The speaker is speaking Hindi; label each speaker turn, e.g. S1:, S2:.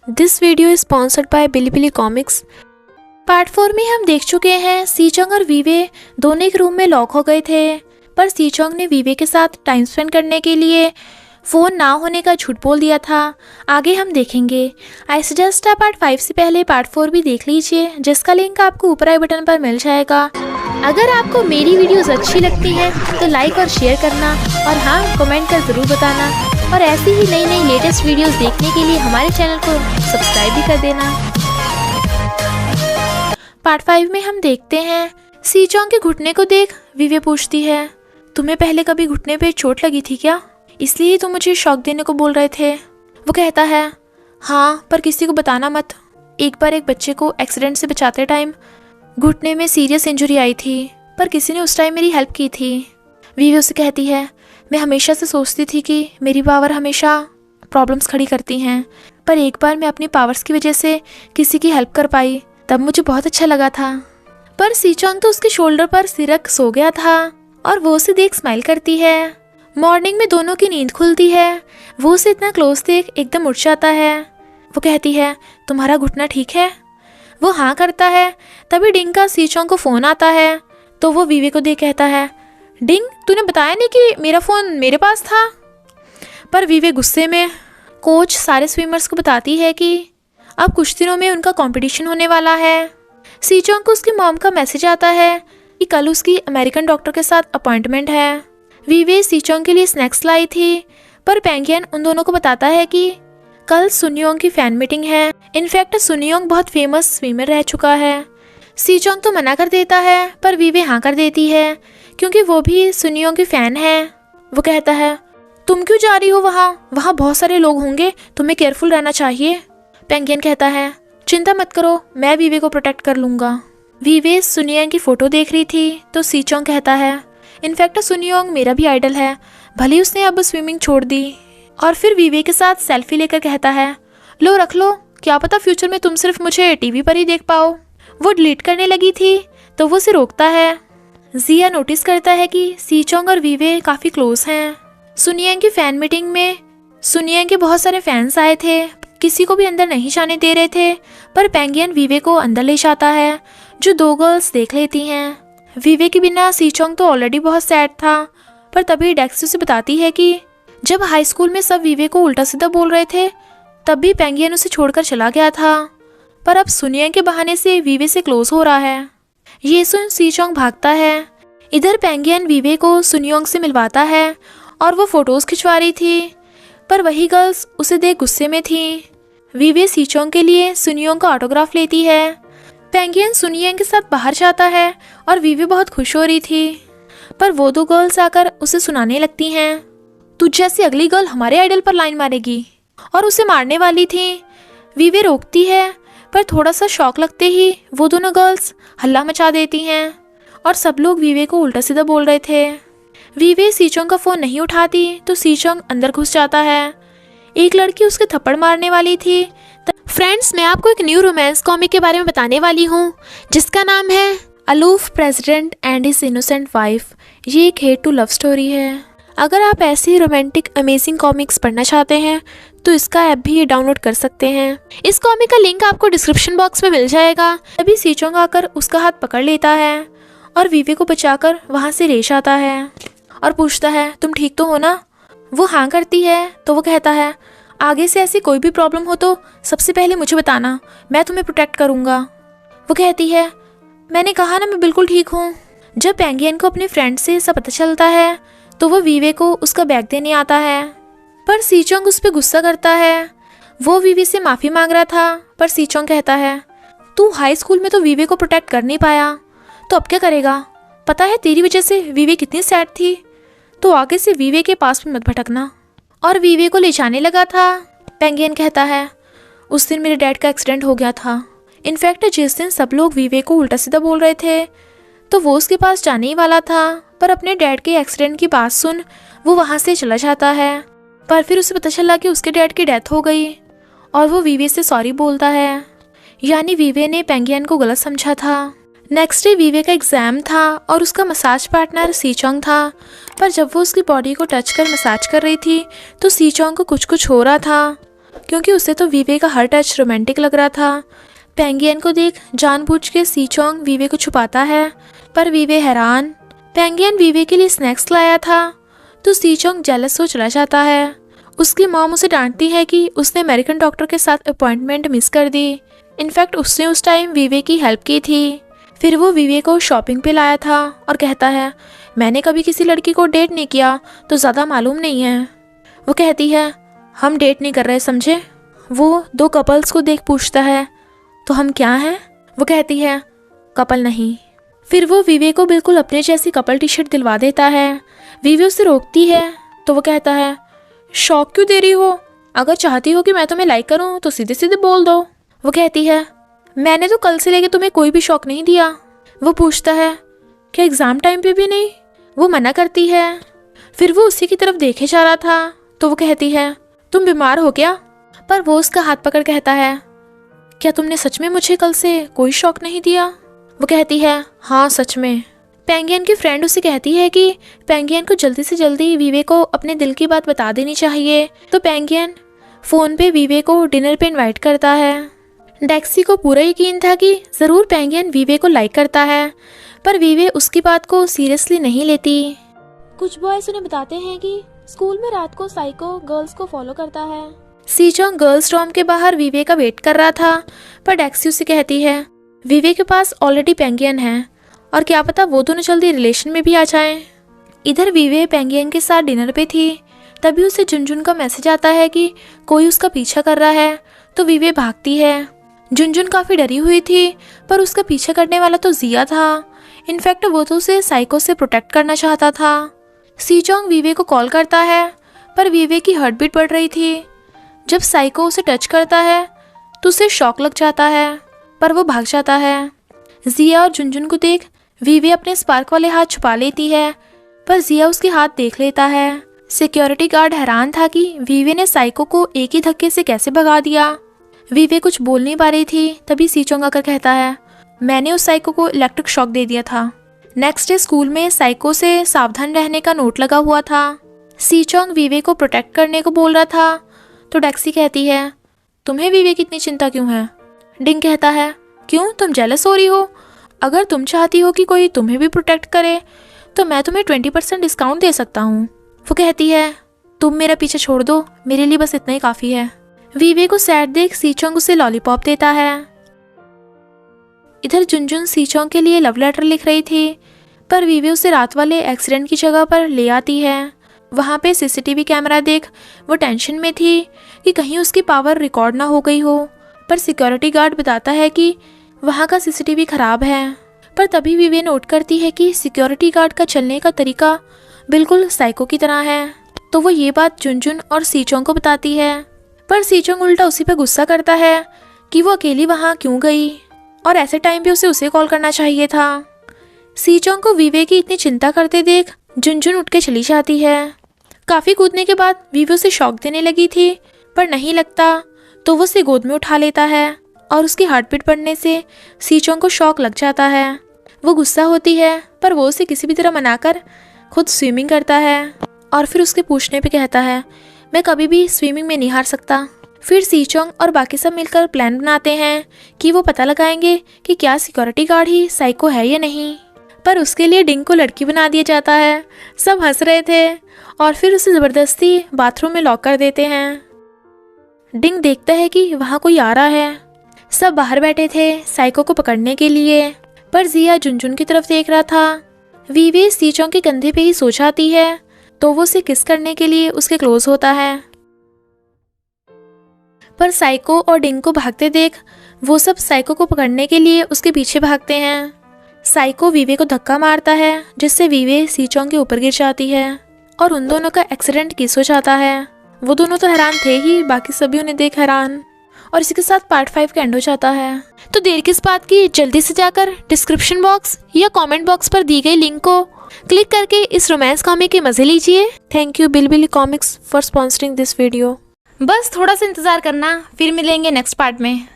S1: This video is sponsored by Bilibili comics. Part 4 में हम देख चुके हैं सीचोंग और वीवे दोनों एक रूम में लॉक हो गए थे, पर सीचोंग ने वीवे के साथ टाइम स्पेंड करने के लिए फ़ोन ना होने का झूठ बोल दिया था। आगे हम देखेंगे। आई सजेस्ट आप पार्ट 5 से पहले पार्ट 4 भी देख लीजिए, जिसका लिंक आपको ऊपर आई बटन पर मिल जाएगा। अगर आपको मेरी वीडियोस अच्छी लगती हैं तो लाइक और शेयर करना, और हाँ, कमेंट कर ज़रूर बताना। और ऐसी ही नई नई लेटेस्ट वीडियोस देखने के लिए हमारे चैनल को सब्सक्राइब भी कर देना। पार्ट 5 में हम देखते हैं सीचोंग के घुटने को देख वीवे पूछती है, तुम्हें पहले कभी घुटने पे चोट लगी थी क्या? इसलिए तुम मुझे शॉक देने को बोल रहे थे। वो कहता है, हाँ, पर किसी को बताना मत। एक बार एक बच्चे को एक्सीडेंट से बचाते टाइम घुटने में सीरियस इंजरी आई थी, पर किसी ने उस टाइम मेरी हेल्प की थी। वीवे उसे कहती है, मैं हमेशा से सोचती थी कि मेरी पावर हमेशा प्रॉब्लम्स खड़ी करती हैं, पर एक बार मैं अपनी पावर्स की वजह से किसी की हेल्प कर पाई, तब मुझे बहुत अच्छा लगा था। पर सीचोंग तो उसके शोल्डर पर सिर रख सो गया था और वो उसे देख स्माइल करती है। मॉर्निंग में दोनों की नींद खुलती है। वो उसे इतना क्लोज देख एकदम उठ जाता है। वो कहती है, तुम्हारा घुटना ठीक है? वो हाँ करता है। तभी डिंग का सीचोंग को फ़ोन आता है, तो वो वीवे को देख कहता है, डिंग, तूने बताया नहीं कि मेरा फ़ोन मेरे पास था? पर वीवे गुस्से में कोच सारे स्विमर्स को बताती है कि अब कुछ दिनों में उनका कंपटीशन होने वाला है। सीचोंग को उसकी मॉम का मैसेज आता है कि कल उसकी अमेरिकन डॉक्टर के साथ अपॉइंटमेंट है। वीवे सीचोंग के लिए स्नैक्स लाई थी, पर पेंगियन उन दोनों को बताता है कि कल सुनियोंग की फ़ैन मीटिंग है। इनफैक्ट सुनियोंग बहुत फेमस स्विमर रह चुका है। सीचोंग तो मना कर देता है, पर वीवे हाँ कर देती है, क्योंकि वो भी सुनियोंग की फ़ैन है। वो कहता है, तुम क्यों जा रही हो वहाँ? वहाँ बहुत सारे लोग होंगे, तुम्हें केयरफुल रहना चाहिए। पेंगियन कहता है, चिंता मत करो, मैं वीवे को प्रोटेक्ट कर लूँगा। वीवे सुनियोंग की फ़ोटो देख रही थी, तो सीचोंग कहता है, इनफैक्ट सुनियोंग मेरा भी आइडल है, भले उसने अब स्विमिंग छोड़ दी। और फिर वीवे के साथ सेल्फी लेकर कहता है, लो रख लो, क्या पता फ्यूचर में तुम सिर्फ मुझे टीवी पर ही देख पाओ। वो डिलीट करने लगी थी, तो वो उसे रोकता है। जिया नोटिस करता है कि सीचोंग और वीवे काफ़ी क्लोज हैं। सुनियोंग की फ़ैन मीटिंग में सुनियोंग के बहुत सारे फैंस आए थे, किसी को भी अंदर नहीं जाने दे रहे थे, पर पेंगियन वीवे को अंदर ले जाता है, जो दो गर्ल्स देख लेती हैं। वीवे के बिना सीचोंग तो ऑलरेडी बहुत सैड था, पर तभी डेक्सी उसे बताती है कि जब हाई स्कूल में सब वीवे को उल्टा सीधा बोल रहे थे, तब भी पेंगियन उसे छोड़कर चला गया था, पर अब सुनियोंग के बहाने से वीवे से क्लोज हो रहा है। ये सुन सीचोंग भागता है। इधर पेंगियन वीवे को सुनियोंग से मिलवाता है और वो फोटोज़ खिंचवा रही थी, पर वही गर्ल्स उसे देख गुस्से में थी। वीवे सीचोंग के लिए सुनियोंग का ऑटोग्राफ लेती है। पेंगियन सुनियोंग के साथ बाहर जाता है और वीवे बहुत खुश हो रही थी, पर वो दो गर्ल्स आकर उसे सुनाने लगती हैं, तुझ जैसी अगली गर्ल हमारे आइडल पर लाइन मारेगी, और उसे मारने वाली थी। वीवे रोकती है, पर थोड़ा सा शौक लगते ही वो दोनों गर्ल्स हल्ला मचा देती हैं और सब लोग वीवे को उल्टा सीधा बोल रहे थे। वीवे सीचोंग का फ़ोन नहीं उठाती, तो सीचोंग अंदर घुस जाता है। एक लड़की उसके थप्पड़ मारने वाली थी। फ्रेंड्स, मैं आपको एक न्यू रोमांस कॉमिक के बारे में बताने वाली हूँ, जिसका नाम है aloof president and his innocent wife. ये एक हेट टू लव स्टोरी है। अगर आप ऐसी रोमांटिक अमेजिंग कॉमिक्स पढ़ना चाहते हैं तो इसका ऐप भी डाउनलोड कर सकते हैं। इस कॉमिक का लिंक आपको डिस्क्रिप्शन बॉक्स में मिल जाएगा। तभी सीचोंग आकर उसका हाथ पकड़ लेता है और वीवे को बचाकर वहाँ से ले जाता है और पूछता है, तुम ठीक तो हो ना? वो हाँ करती है। तो वो कहता है, आगे से ऐसी कोई भी प्रॉब्लम हो तो सबसे पहले मुझे बताना, मैं तुम्हें प्रोटेक्ट करूँगा। वो कहती है, मैंने कहा ना, मैं बिल्कुल ठीक हूँ। जब पेंगियन को अपने फ्रेंड से सब पता चलता है, तो वो वीवे को उसका बैग देने आता है, पर सीचोंग उस पर गुस्सा करता है। वो वीवे से माफ़ी मांग रहा था, पर सीचोंग कहता है, तू हाई स्कूल में तो वीवे को प्रोटेक्ट कर नहीं पाया, तो अब क्या करेगा? पता है तेरी वजह से वीवे कितनी सैड थी, तो आगे से वीवे के पास भी मत भटकना। और वीवे को ले जाने लगा था। पेंगियन कहता है, उस दिन मेरे डैड का एक्सीडेंट हो गया था। इनफैक्ट जिस दिन सब लोग वीवे को उल्टा सीधा बोल रहे थे, तो वो उसके पास जाने ही वाला था, पर अपने डैड के एक्सीडेंट की बात सुन वो वहाँ से चला जाता है। पर फिर उसे पता चला कि उसके डैड की डेथ हो गई, और वो वीवे से सॉरी बोलता है। यानी वीवे ने पेंगियन को गलत समझा था। नेक्स्ट डे वीवे का एग्ज़ाम था और उसका मसाज पार्टनर सीचोंग था, पर जब वो उसकी बॉडी को टच कर मसाज कर रही थी तो सीचोंग को कुछ कुछ हो रहा था, क्योंकि उसे तो वीवे का हर टच रोमांटिक लग रहा था। पेंगियन को देख जानबूझ के सी चोंग वीवे को छुपाता है, पर वीवे हैरान। पेंगियन वीवे के लिए स्नैक्स लाया था तो सी चोंग जेलस हो चला जाता है। उसकी मॉम उसे डांटती है कि उसने अमेरिकन डॉक्टर के साथ अपॉइंटमेंट मिस कर दी। इनफैक्ट उसने उस टाइम वीवे की हेल्प की थी। फिर वो वीवे को शॉपिंग पे लाया था और कहता है, मैंने कभी किसी लड़की को डेट नहीं किया तो ज़्यादा मालूम नहीं है। वो कहती है, हम डेट नहीं कर रहे समझे। वो दो कपल्स को देख पूछता है, तो हम क्या हैं? वो कहती है, कपल नहीं। फिर वो वीवे को बिल्कुल अपने जैसी कपल टी शर्ट दिलवा देता है। वीवे उसे रोकती है तो वो कहता है, शौक क्यों दे रही हो? अगर चाहती हो कि मैं तुम्हें लाइक करूं तो सीधे सीधे बोल दो। वो कहती है, मैंने तो कल से लेके तुम्हें कोई भी शौक नहीं दिया। वो पूछता है, क्या एग्ज़ाम टाइम पे भी नहीं? वो मना करती है। फिर वो उसी की तरफ देखे जा रहा था तो वो कहती है, तुम बीमार हो क्या? पर वो उसका हाथ पकड़ कहता है, क्या तुमने सच में मुझे कल से कोई शौक नहीं दिया? वो कहती है, हाँ सच में। पेंगियन की फ्रेंड उसे कहती है कि पेंगियन को जल्दी से जल्दी वीवे को अपने दिल की बात बता देनी चाहिए। तो पेंगियन फ़ोन पे वीवे को डिनर पे इनवाइट करता है। डेक्सी को पूरा यकीन था कि ज़रूर पेंगियन वीवे को लाइक करता है, पर वीवे उसकी बात को सीरियसली नहीं लेती। कुछ बॉयज उन्हें बताते हैं कि स्कूल में रात को साइको गर्ल्स को फॉलो करता है। सी चोंग गर्ल्स डॉर्म के बाहर वीवे का वेट कर रहा था, पर डेक्सी उसे कहती है, वीवे के पास ऑलरेडी पेंगियन है और क्या पता वो दोनों जल्दी रिलेशन में भी आ जाएं। इधर वीवे पेंगियन के साथ डिनर पे थी, तभी उसे जुनजुन का मैसेज आता है कि कोई उसका पीछा कर रहा है। तो वीवे भागती है। जुनजुन काफ़ी डरी हुई थी, पर उसका पीछा करने वाला तो जिया था। इनफैक्ट वो तो उसे साइको से प्रोटेक्ट करना चाहता था। सी चोंग वीवे को कॉल करता है, पर वीवे की हार्ट बीट बढ़ रही थी। जब साइको उसे टच करता है तो उसे शॉक लग जाता है, पर वो भाग जाता है। जिया और जुनजुन को देख वीवे अपने स्पार्क वाले हाथ छुपा लेती है, पर जिया उसके हाथ देख लेता है। सिक्योरिटी गार्ड हैरान था कि वीवे ने साइको को एक ही धक्के से कैसे भगा दिया। वीवे कुछ बोल नहीं पा रही थी, तभी सी चोंग आकर कहता है, मैंने उस साइको को इलेक्ट्रिक शॉक दे दिया था। नेक्स्ट डे स्कूल में साइको से सावधान रहने का नोट लगा हुआ था। सी चोंग वीवे को प्रोटेक्ट करने को बोल रहा था, तो डेक्सी कहती है, तुम्हें वीवे की इतनी चिंता क्यों है? डिंग कहता है, क्यों, तुम जेलस हो रही हो? अगर तुम चाहती हो कि कोई तुम्हें भी प्रोटेक्ट करे तो मैं तुम्हें 20% डिस्काउंट दे सकता हूँ। वो कहती है, तुम मेरा पीछे छोड़ दो, मेरे लिए बस इतना ही काफ़ी है। वीवे को सैड देख सी चोंग उसे लॉलीपॉप देता है। इधर जुनजुन सी चोंग के लिए लव लेटर लिख रही थी, पर वीवे उसे रात वाले एक्सीडेंट की जगह पर ले आती है। वहाँ पे सीसीटीवी कैमरा देख वो टेंशन में थी कि कहीं उसकी पावर रिकॉर्ड ना हो गई हो, पर सिक्योरिटी गार्ड बताता है कि वहाँ का सीसीटीवी खराब है। पर तभी वीवे नोट करती है कि सिक्योरिटी गार्ड का चलने का तरीका बिल्कुल साइको की तरह है। तो वो ये बात जुनजुन और सी चोंग को बताती है, पर सी चोंग उल्टा उसी पर गुस्सा करता है कि वो अकेली वहाँ क्यों गई और ऐसे टाइम पे उसे कॉल करना चाहिए था। सी चोंग को वीवे की इतनी चिंता करते देख जुनजुन उठ के चली जाती है। काफ़ी कूदने के बाद वीवे उसे शॉक देने लगी थी, पर नहीं लगता तो वो उसे गोद में उठा लेता है और उसकी हार्ट बीट बढ़ने से सी चोंग को शॉक लग जाता है। वो गुस्सा होती है, पर वो उसे किसी भी तरह मनाकर खुद स्विमिंग करता है और फिर उसके पूछने पे कहता है, मैं कभी भी स्विमिंग में नहीं हार सकता। फिर सी चोंग और बाकी सब मिलकर प्लान बनाते हैं कि वो पता लगाएंगे कि क्या सिक्योरिटी गार्ड ही साइको है या नहीं। पर उसके लिए डिंग को लड़की बना दिया जाता है। सब हंस रहे थे और फिर उसे ज़बरदस्ती बाथरूम में लॉक कर देते हैं। डिंग देखता है कि वहाँ कोई आ रहा है। सब बाहर बैठे थे साइको को पकड़ने के लिए, पर जिया जुनजुन की तरफ देख रहा था। वीवे सी चोंग के कंधे पे ही सो जाती है, तो वो उसे किस करने के लिए उसके क्लोज होता है। पर साइको और डिंग को भागते देख वो सब साइको को पकड़ने के लिए उसके पीछे भागते हैं। साइको वीवे को धक्का मारता है, जिससे वीवे सी चोंग के ऊपर गिर जाती है और उन दोनों का एक्सीडेंट किस हो जाता है। वो दोनों तो हैरान थे ही, बाकी सभी उन्हें देख हैरान। और इसी के साथ पार्ट 5 का एंड हो जाता है। तो देर किस बात की, जल्दी से जाकर डिस्क्रिप्शन बॉक्स या कमेंट बॉक्स पर दी गई लिंक को क्लिक करके इस रोमांस कॉमिक के मजे लीजिए। Thank you Bilibili comics for sponsoring this video.
S2: बस थोड़ा सा इंतजार करना, फिर मिलेंगे नेक्स्ट पार्ट में।